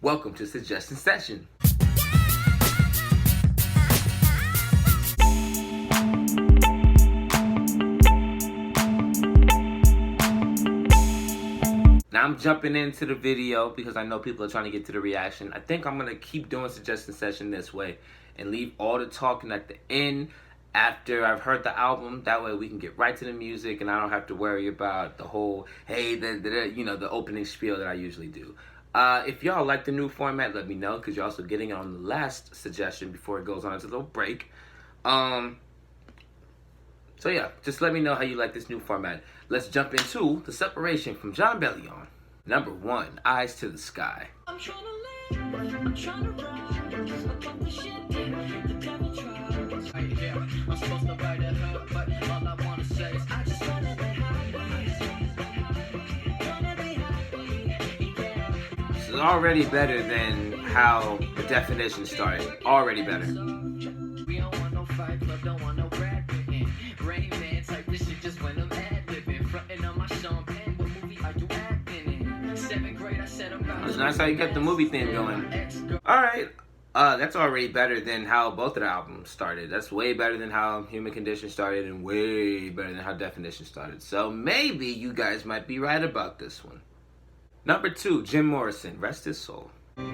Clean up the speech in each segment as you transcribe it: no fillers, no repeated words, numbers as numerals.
Welcome to Suggestion Session. Now I'm jumping into the video because I know people are trying to get to the reaction. I think I'm going to keep doing Suggestion Session this way and leave all the talking at the end after I've heard the album. That way we can get right to the music and I don't have to worry about the whole, hey, the opening spiel that I usually do. If y'all like the new format, let me know, because you're also getting it on the last suggestion before it goes on into a little break. So yeah, just let me know how you like this new format. Let's jump into The Separation from Jon Bellion. Number 1, Eyes to the Sky. I'm trying to live, I'm trying to rise above the shit the devil tries. I'm supposed to write it up, but all I want to say is I just want to be happy. This is already better than how the definition started. Already better. We don't want no fight club, don't want no rap in. Rain Man type this shit just when I'm ad-libbing. Frontin' on my champagne, what movie are you acting in? 7th grade, I said I'm about. That's nice how you got the movie theme going. Alright. That's already better than how both of the albums started. That's way better than how Human Condition started and way better than how Definition started. So maybe you guys might be right about this one. Number 2, Jim Morrison, Rest His Soul. Jim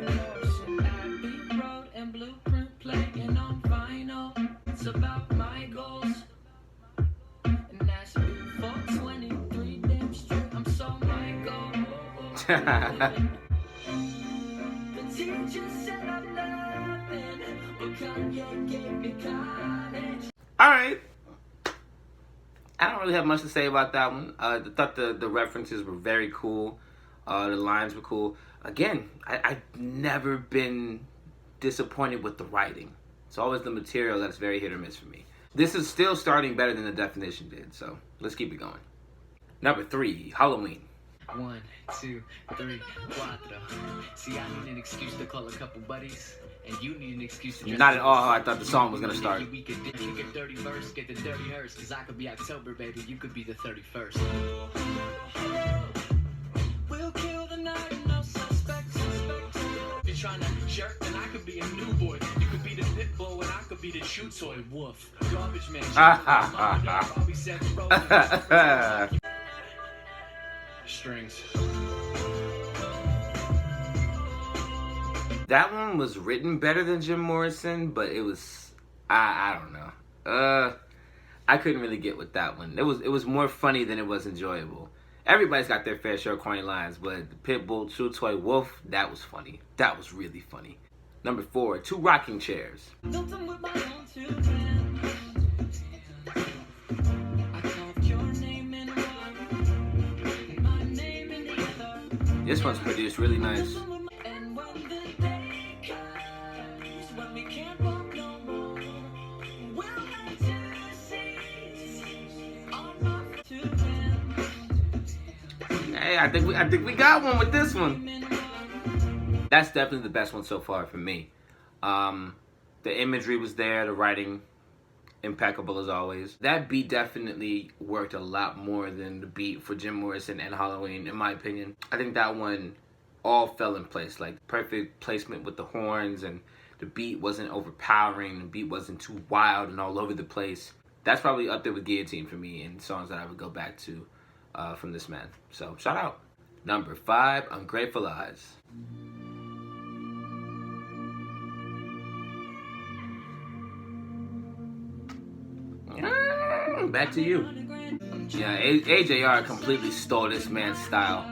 Morrison, Abbey Road and Blueprint playing on vinyl. It's about my goals. And that's for 23 damn straight. I'm so my goal. Alright. I don't really have much to say about that one. I thought the references were very cool. The lines were cool. Again, I've never been disappointed with the writing. It's always the material that's very hit or miss for me. This is still starting better than the Definition did, so let's keep it going. Number 3, Halloween. 1, 2, 3, 4. See, I need an excuse to call a couple buddies, and you need an excuse to. Not at all how I thought the song was gonna start. We could kick a dirty verse, get the dirty hearse, cause I could be October, baby, you could be the 31st. We'll kill the night, no suspects. You're trying to jerk, and I could be a new boy. You could be the pit bull, and I could be the chew toy. Woof. Garbage man. Strings. That one was written better than Jim Morrison, but it was I don't know. I couldn't really get with that one. It was more funny than it was enjoyable. Everybody's got their fair share of corny lines, but the Pitbull, Chew Toy, Wolf, that was funny. That was really funny. Number 4, 2 Rocking Chairs. This one's produced really nice. Hey, I think we got one with this one. That's definitely the best one so far for me. The imagery was there, the writing impeccable as always. That beat definitely worked a lot more than the beat for Jim Morrison and Halloween, in my opinion. I think that one all fell in place, like perfect placement with the horns, and the beat wasn't overpowering, the beat wasn't too wild and all over the place. That's probably up there with Guillotine for me and songs that I would go back to from this man. So shout out. Number 5, Ungrateful Eyes. Back to you. Yeah, AJR completely stole this man's style.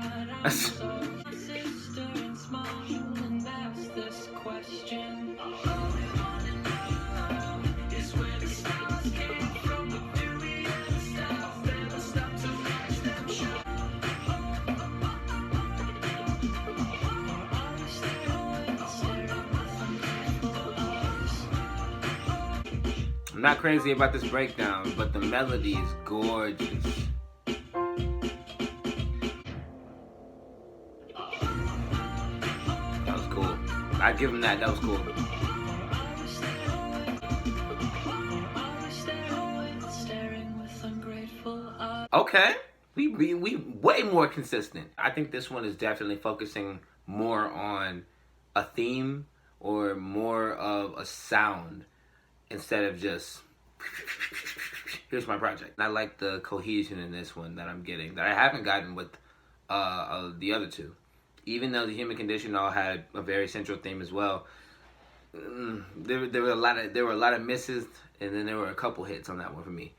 I'm not crazy about this breakdown, but the melody is gorgeous. That was cool. I'd give him that. That was cool. Okay. We way more consistent. I think this one is definitely focusing more on a theme or more of a sound instead of just here's my project. I like the cohesion in this one that I'm getting that I haven't gotten with the other two. Even though the Human Condition all had a very central theme as well, there were a lot of misses, and then there were a couple hits on that one for me.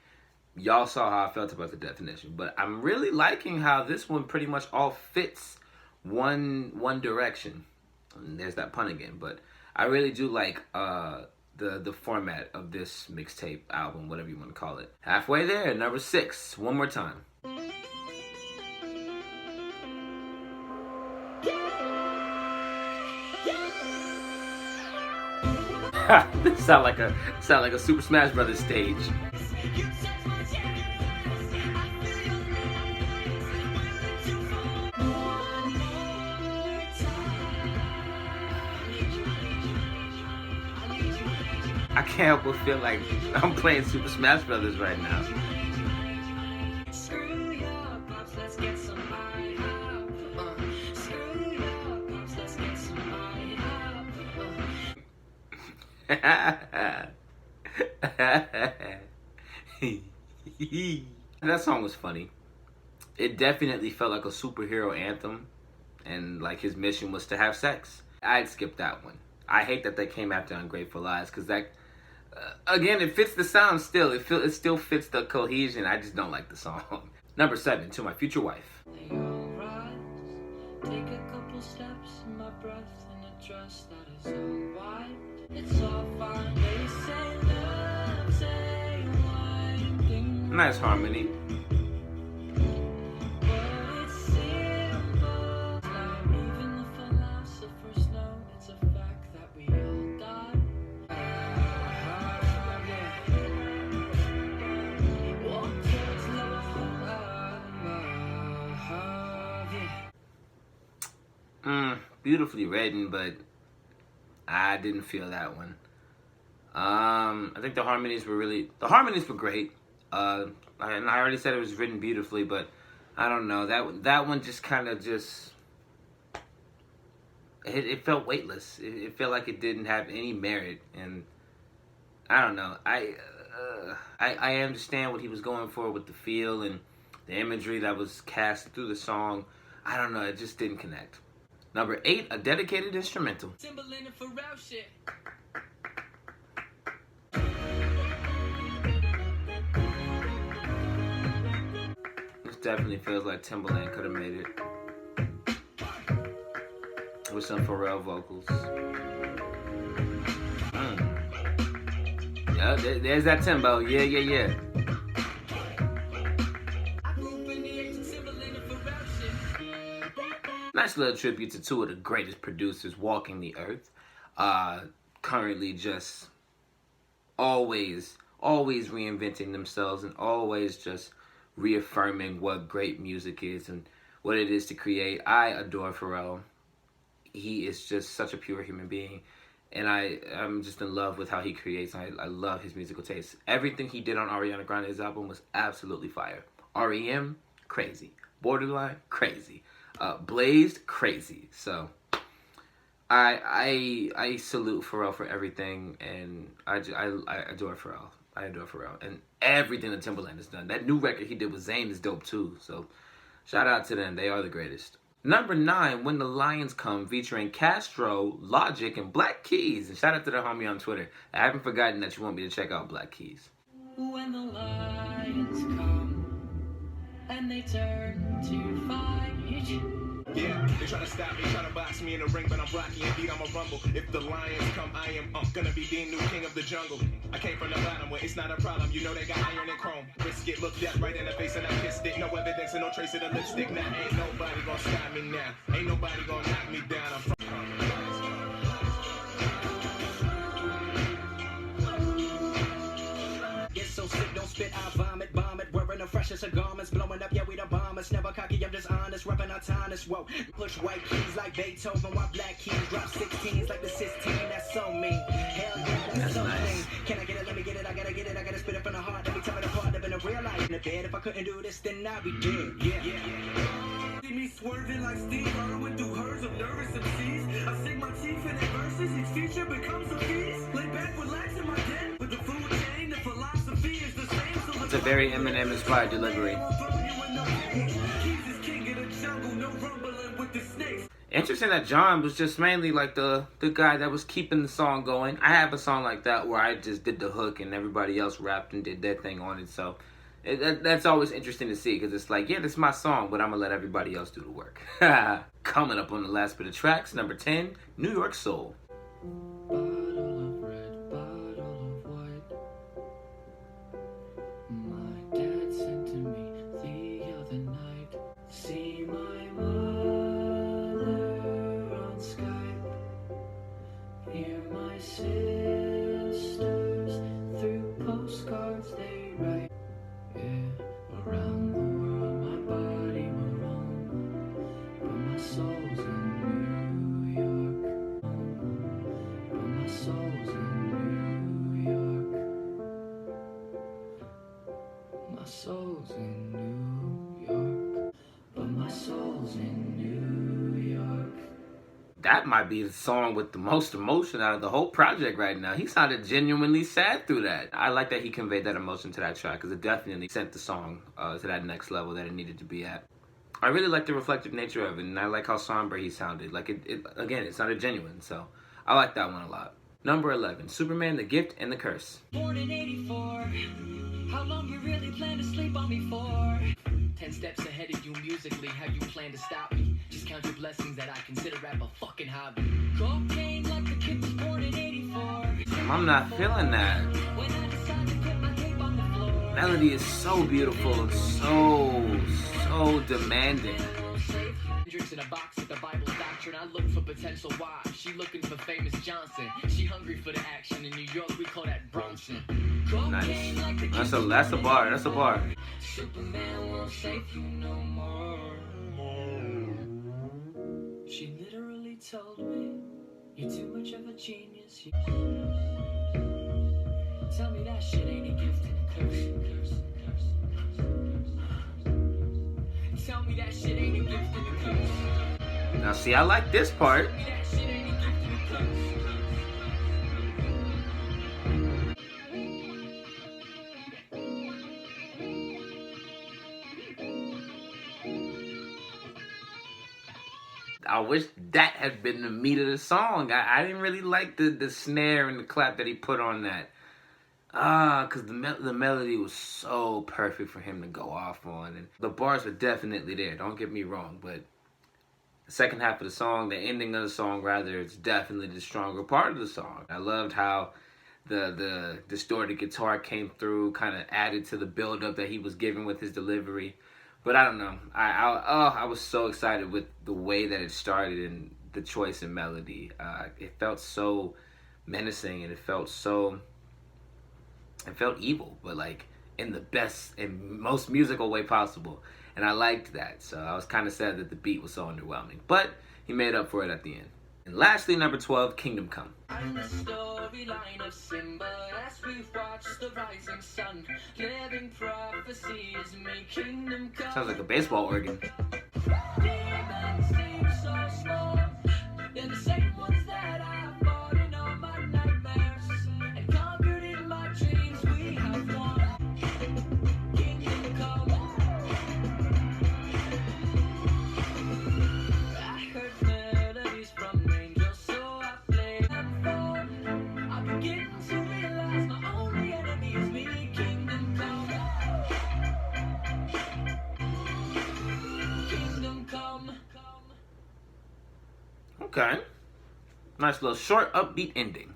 Y'all saw how I felt about the definition, but I'm really liking how this one pretty much all fits one direction. And there's that pun again, but I really do like the format of this mixtape album, whatever you want to call it. Halfway there, number 6, one more time. This sound like a Super Smash Brothers stage. I can't help but feel like I'm playing Super Smash Brothers right now. That song was funny. It definitely felt like a superhero anthem, and like his mission was to have sex. I'd skip that one. I hate that they came after Ungrateful Lies, because that again, it fits the sound still. It still fits the cohesion. I just don't like the song. Number 7, To My Future Wife. Take a couple steps in my breath and a dress that is all white. It's all fine. They say love, say one thing. Nice harmony. Well, it's simple. Now even the philosophers know it's a fact that we all die. Walk towards love. Beautifully written, but I didn't feel that one. I think the harmonies were great. And I already said it was written beautifully, but I don't know, that one just kind of it felt weightless. It felt like it didn't have any merit, and I don't know. I understand what he was going for with the feel and the imagery that was cast through the song. I don't know, it just didn't connect. Number 8, a dedicated instrumental. Timberland and Pharrell shit. This definitely feels like Timberland could have made it with some Pharrell vocals. Yeah, there's that Timbo. Yeah. Nice little tribute to 2 of the greatest producers walking the earth. Currently just always reinventing themselves and always just reaffirming what great music is and what it is to create. I adore Pharrell. He is just such a pure human being. And I'm just in love with how he creates. I love his musical taste. Everything he did on Ariana Grande's album was absolutely fire. R.E.M., crazy. Borderline, crazy. Blazed, crazy. So I salute Pharrell for everything, and I adore Pharrell. I adore Pharrell and everything that Timberland has done. That new record he did with Zayn is dope too. So shout out to them. They are the greatest. Number 9, When the Lions Come, featuring Castro, Logic, and Black Keys. And shout out to the homie on Twitter. I haven't forgotten that you want me to check out Black Keys. When the lions come and they turn to fight. Yeah, they try to stop me, try to box me in the ring, but I'm blocky, indeed I'm a rumble. If the lions come, I am gonna be the new king of the jungle. I came from the bottom where it's not a problem, you know they got iron and chrome. Risk it, look death right in the face and I kissed it. No evidence and no trace of the lipstick. Now ain't nobody gonna stop me now. Ain't nobody gonna knock me down. I'm from Get so sick, don't spit, I vomit, bomb it. Wearing the freshest of garments, blowing up, yeah, we the bombers. Never cocky, I'm just honest, repping autonomous. Whoa, push white keys like Beethoven, while black keys drop 16s like the 16. That's so mean. Hell yeah, that's so nice. mean. Can I get it? Let me get it. I gotta spit it from the heart. Let me tell it apart. Living a real life. the bed. If I couldn't do this, then I'd be dead. Yeah. See me swerving like Steve Irwin through herds of nervous MCs. I sink my teeth in their verses, each feature becomes a feast. Lay back, relax in my den, with the food chain, the philosophy is the same. So It's a very Eminem inspired delivery. Interesting that Jon was just mainly like the guy that was keeping the song going. I have a song like that where I just did the hook and everybody else rapped and did their thing on it. So that's always interesting to see, because it's like, yeah, this is my song, but I'm going to let everybody else do the work. Coming up on the last bit of tracks, number 10, New York Soul. Bottle of red, bottle of white. My dad sent to me the other night. See my mother on Skype. Hear my sisters through postcards they write. Yeah, around the world my body will roam, but my soul's in New York. But my soul's in New York. My soul's in New York. But my soul's in New York. That might be the song with the most emotion out of the whole project right now. He sounded genuinely sad through that. I like that he conveyed that emotion to that track, because it definitely sent the song to that next level that it needed to be at. I really like the reflective nature of it, and I like how somber he sounded. Like, it sounded genuine, so I like that one a lot. Number 11, Superman, The Gift and the Curse. Born in 84. How long you really plan to sleep on me for? 10 steps ahead of you musically. How you plan to stop me? Just count your blessings that I consider rap a fucking hobby. Cocaine like the kid was born in 84. I'm not feeling that. When I decided to put my tape on the floor. Melody is so beautiful and so demanding. Drinks in a box with the Bible's doctrine. I look for potential wives. She looking for famous Johnson. She hungry for the action. In New York, we call that Bronson. Nice. That's a bar. That's a bar. Superman won't save you no more. She literally told me, you're too much of a genius. Tell me that shit ain't a gift and a curse. Tell me that shit ain't a gift and a curse. Now see, I like this part. Tell me that shit ain't a gift and a curse. I wish that had been the meat of the song. I didn't really like the snare and the clap that he put on that. Because the melody was so perfect for him to go off on. And the bars were definitely there, don't get me wrong. But the second half of the song, the ending of the song rather, it's definitely the stronger part of the song. I loved how the distorted guitar came through, kind of added to the build-up that he was giving with his delivery. But I don't know. I was so excited with the way that it started and the choice in melody. It felt so menacing, and it felt evil, but like in the best and most musical way possible. And I liked that. So I was kind of sad that the beat was so underwhelming. But he made up for it at the end. And lastly, number 12, Kingdom Come. I'm the storyline of Simba as we watch the rising sun. Living prophecies make kingdom come. Sounds like a baseball organ. Demons seem so small. They're the same ones that I fought in all my nightmares and conquered in my dreams. We have won. Kingdom come. I heard melodies from angels, so I played them for. I'm beginning to realize my only enemy is me. Kingdom come. Kingdom come. Okay. Nice little short, upbeat ending.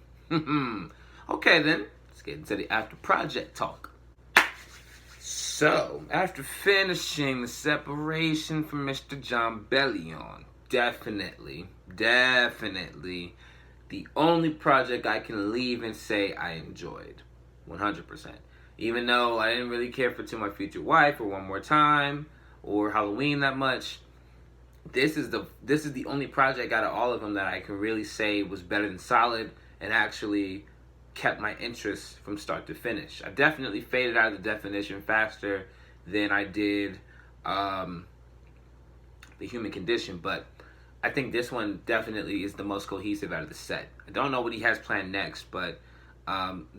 Okay then, let's get into the after project talk. So, after finishing the separation from Mr. Jon Bellion, definitely the only project I can leave and say I enjoyed. 100%. Even though I didn't really care for To My Future Wife or One More Time or Halloween that much, this is the only project out of all of them that I can really say was better than solid and actually kept my interest from start to finish. I definitely faded out of the definition faster than I did The Human Condition, but I think this one definitely is the most cohesive out of the set. I don't know what he has planned next, but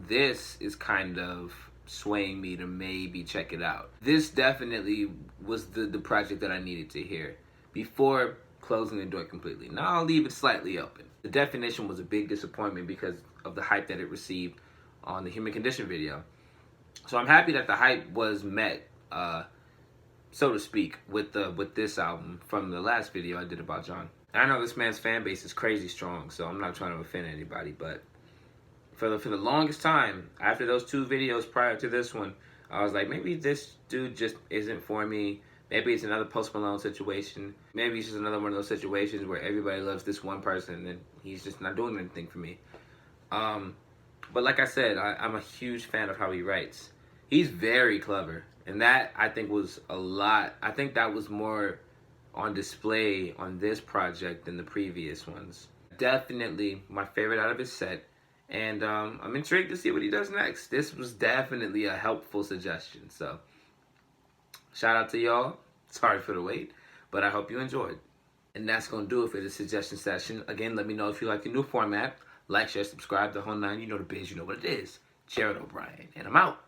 this is kind of swaying me to maybe check it out. This definitely was the project that I needed to hear before closing the door completely. Now I'll leave it slightly open. The Definition was a big disappointment because of the hype that it received on the Human Condition video. So I'm happy that the hype was met, so to speak, with this album from the last video I did about Jon. And I know this man's fan base is crazy strong, so I'm not trying to offend anybody, but for the longest time, after those 2 videos prior to this one, I was like, maybe this dude just isn't for me. Maybe it's another Post Malone situation. Maybe it's just another one of those situations where everybody loves this one person and he's just not doing anything for me. But like I said, I'm a huge fan of how he writes. He's very clever. And that, I think, was a lot. I think that was more on display on this project than the previous ones. Definitely my favorite out of his set. And I'm intrigued to see what he does next. This was definitely a helpful suggestion. So, shout out to y'all. Sorry for the wait, but I hope you enjoyed. And that's going to do it for the suggestion session. Again, let me know if you like the new format. Like, share, subscribe, the whole 9. You know the biz, you know what it is. Jared O'Brien, and I'm out.